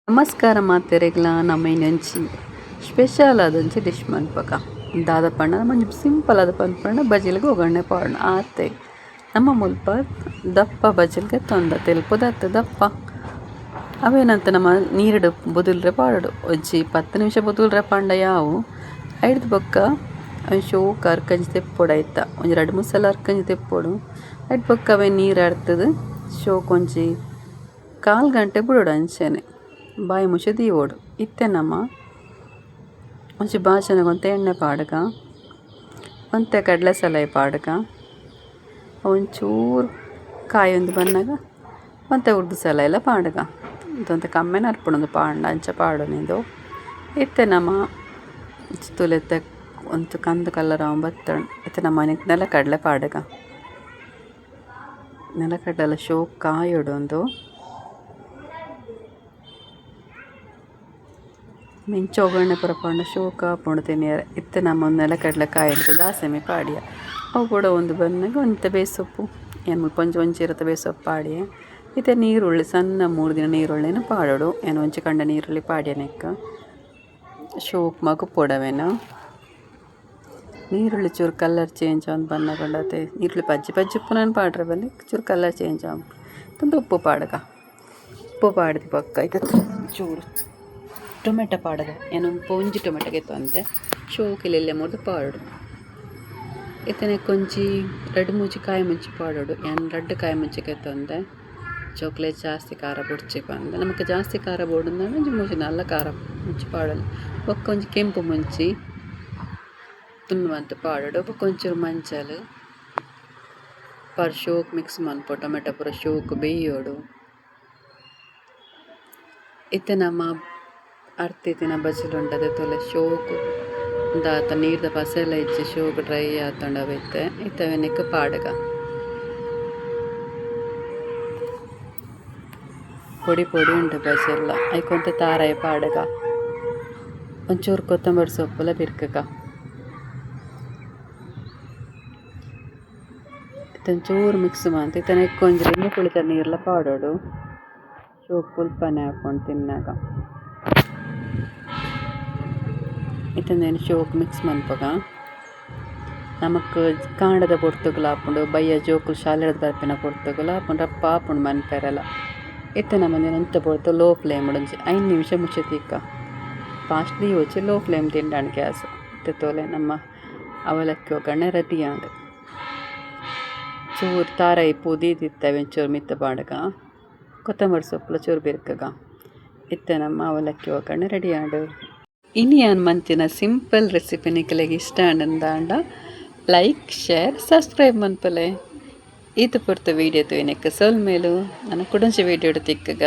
ನಮಸ್ಕಾರ ಮಾತೆರೆಗ್ಲ ನಮ್ಮ ಇನ್ನೊಂಚಿ special ಆದಂಚಿ dish ಮನ್ಪಕ ದಾದ ಪಂಡ ಮಂಜು ಸಿಂಪಲ್ ಆದ ಪನ್ಪಂಡ ಬಜಿಲ್ಗೆ ಒಗ್ಗರಣೆ ಪಾಡ್ನ ಆತೆ ನಮ್ಮ ಮುಲ್ಪ ದಪ್ಪ ಬಜಿಲ್ಗೆ ತೊಂದ ತೆಲ್ಪುದತ್ತೆ ದಪ್ಪ ಅವೇನಂತ ನಮ್ಮ ನೀರಿಡು ಬುದುಲ್ರೆ ಪಾಡೋಡು ಒಂಜಿ 10 ನಿಮಿಷ ಬುದುಲ್ರೆ ಪಂಡ ಯಾವು ಐಡ್ದು ಬೊಕ್ಕ ಶೋಕ್ ಅರ್ಕಂಜಿ ತೆಪ್ಪೊಡು ಆಯ್ತ ಒಂಜಿ 2-3 ಸಲ ಅರ್ಕಂಜಿ ತೆಪ್ಪೊಡು ಐಟ್ ಬೊಕ್ಕ ಅವೇ ನೀರು ಆಡ್ತದೆ ಶೋಕ್ ಒಂಜಿ 1/4 ಗಂಟೆ ಬಿಡೋಡು ಅಂಚೆನೆ ಬಾಯಿ ಮುಚ್ಚಿ ದೀವೋಡು ಇತ್ತೆ ನಮ್ಮ ಒಂಚಿ ಬಾಚನೆಗೊಂತ ಎಣ್ಣೆ ಪಾಡ್ಗ ಒಂತೆ ಕಡಲೆ ಸಲಹೆ ಪಾಡ್ಗ ಒಂಚೂರು ಕಾಯಿ ಒಂದು ಬನ್ನಾಗ ಒಂತೆ ಉರ್ದು ಸಲ ಎಲ್ಲ ಪಾಡ್ಗ ಇದೊಂದು ಕಮ್ಮೆನ ಅರ್ಪಣೊಂದು ಪಾಂಡ ಅಂಚ ಪಾಡು ನಿಂದು ಇತ್ತೆ ನಮ್ಮ ತುಲೆತ್ತೆ ಒಂದು ಕಂದು ಕಲರ್ ಬತ್ತಣ ಇತ್ತೆ ನಮ್ಮ ಮನೆಗೆ ನೆಲಕಡಲೆ ಪಾಡ್ಗ ನೆಲಕಡಲೆ ಶೋಕ್ ಕಾಯೋಡು ಒಂದು ಮಿಂಚ ಒಗ್ಗರಣೆ ಪೂರ ಪಂಡ ಶೋಕ ಹಾಕೊಂಡು ತಿನ್ನಿಯಾರೆ ಇತ್ತೆ ನಮ್ಮ ಒಂದು ನೆಲಕಡಲೆ ಕಾಯಿಲ್ದು ದಾಸಮಿ ಪಾಡಿಯ ಅವು ಕೂಡ ಒಂದು ಬಂದಾಗ ಒಂತೆ ಬೇಸೊಪ್ಪು ಏನು ಒಂಚಿ ಇರುತ್ತೆ ಬೇಸೊಪ್ಪು ಪಾಡಿ ಇತ್ತೆ ನೀರುಳ್ಳಿ ಸಣ್ಣ 3 ದಿನ ನೀರುಳ್ಳಿನ ಪಾಡೋಡು ಏನು ಒಂಚಿ ಕಂಡ ನೀರುಳ್ಳಿ ಪಾಡ್ಯನೆಕ್ಕ ಶೋಕ್ ಮಗು ಪೊಡವೇನ ನೀರುಳ್ಳಿ ಚೂರು ಕಲರ್ ಚೇಂಜ್ ಆಗಿ ಬಣ್ಣಗೊಂಡತೆ ನೀರುಳ್ಳಿ ಪಜ್ಜಿ ಉಪ್ಪು ಪಾಡ್ರೆ ಬಲ್ಲಿ ಚೂರು ಕಲರ್ ಚೇಂಜ್ ಆಗ ತಂದು ಉಪ್ಪು ಪಾಡಗ ಉಪ್ಪು ಪಾಡಿದ ಪಕ್ಕ ಈಗ ಚೂರು ಟೊಮೆಟೊ ಪಾಡಗ ಏನು ಒಂಜಿ ಟೊಮೆಟೊಗೆ ತೊಂದರೆ ಶೋಕಿಲೆಲ್ಲ ಮುರಿದು ಪಾಡೋಡು ಇತನೆ ಕೊಂಚಿ 2-3 ಕಾಯಿ ಮುಂಚಿ ಪಾಡೋಡು ಏನು 2 ಕಾಯಿ ಮುಂಚಿಗೆ ತೊಂದರೆ ಚೋಕ್ಲೇಟ್ ಜಾಸ್ತಿ ಖಾರ ಬುಡ್ಚಿ ಬಂದು ನಮಗೆ ಜಾಸ್ತಿ ಖಾರ ಬೋಡು ಮುಂಚಿ ನಲ್ಲ ಖಾರ ಮುಂಚಿ ಪಾಡೋದು ಒಕ್ಕೊಂಜಿ ಕೆಂಪು ಮುಂಚಿ ತುನ್ನುವಂತ ಪಾಡೋಡು ಒಂಚೂರು ಮಂಚಲು ಶೋಕ್ ಮಿಕ್ಸ್ ಮನ್ಪೊ ಟೊಮೆಟೊ ಪೂರ ಶೋಕ್ ಬೇಯೋಡು ಇತ್ತೆ ನಮ್ಮ ಅರ್ತಿತ್ತಿನ ಬಜಿಲು ಉಂಟದೆ ತೊಲೆ ಶೋಕು ದಾತ ನೀರ್ದ ಪಸೆಲ್ಲ ಇಜ್ಜಿ ಶೋಕು ಡ್ರೈ ಆತೊಂಡವೈತೆ ಇತ್ತವೆನಕ್ಕೆ ಪಾಡಗ ಪೊಡಿ ಉಂಟು ಬಜೆಲ್ಲ ಐಕೊಂತ ತಾರಾಯ ಪಾಡಗ ಒಂಚೂರು ಕೊತ್ತಂಬರಿ ಸೊಪ್ಪುಲ ಬಿರ್ಕಗ ಇತ್ತೊಂಚೂರು ಮಿಕ್ಸ್ ಮಾಡ್ತ ಇತ್ತನ ಕೊಂಚ ಎಣ್ಣೆ ಕುಳಿತ ನೀರ್ಲ ಪಾಡೋಡು ಶೋಕ್ ಪುಲ್ಪನೆ ಹಾಕೊಂಡು ತಿನ್ನಾಗ ಇತ್ತಂದೇನು ಶೋಕ್ ಮಿಕ್ಸ್ ಮನ್ಪಗ ನಮಕ್ ಕಾಂಡದ ಪೊರ್ತುಗಳು ಹಾಕೊಂಡು ಬಯ್ಯ ಜೋಕುಲು ಶಾಲೆದ ಬರ್ಪಿನ ಪೊರ್ತುಗಳು ಹಾಕೊಂಡು ರಪ್ಪ ಹಾಕೊಂಡು ಮನ್ಪೆರಲ್ಲ ಇತ್ತೆ ನಮ್ಮಂದಿನ ಎಂತ ಪೊರ್ತು ಲೋ ಫ್ಲೇಮ್ ಉಂಜಿ 5 ನಿಮಿಷ ಮುಚ್ಚತೀಕ fastly Hochi low flame ತಿಂಡಾಣ gas ಇತ್ತೆ ತೋಲೆ ನಮ್ಮ ಅವಲಕ್ಕಿ ಒಗ್ಗರಣೆ ರೆಡಿ ಆಂಡ್ ಚೂರು ತಾರಾಯಿ ಪೂದಿತ್ತವೆ ಒಂಚೂರು ಮಿತ್ತ ಪಾಡಗ ಕೊತ್ತಂಬರಿ ಸೊಪ್ಪುಲ ಚೂರು ಬೆರ್ಕಗ ಇತ್ತೆ ನಮ್ಮ ಅವಲಕ್ಕಿ ಒಗ್ಗರಣೆ ರೆಡಿ ಆಂಡ್ ಇನಿ ನಾನು ಮಂತಿನ ಸಿಂಪಲ್ ರೆಸಿಪಿ ನಿಖಲೆಗೆ ಇಷ್ಟ ಅಂದಾಂಡ ಲೈಕ್ ಶೇರ್ ಸಬ್ಸ್ಕ್ರೈಬ್ ಮನ್ಪಲೆ ಇದು ಪುರ್ತು ವೀಡಿಯೋ ತೋಯಿನಕ್ಕೆ ಸೋಲ್ ಮೇಲು ನಾನು ಕುಡಂಚ ವೀಡಿಯೋ ತಿಕ್ಕಗ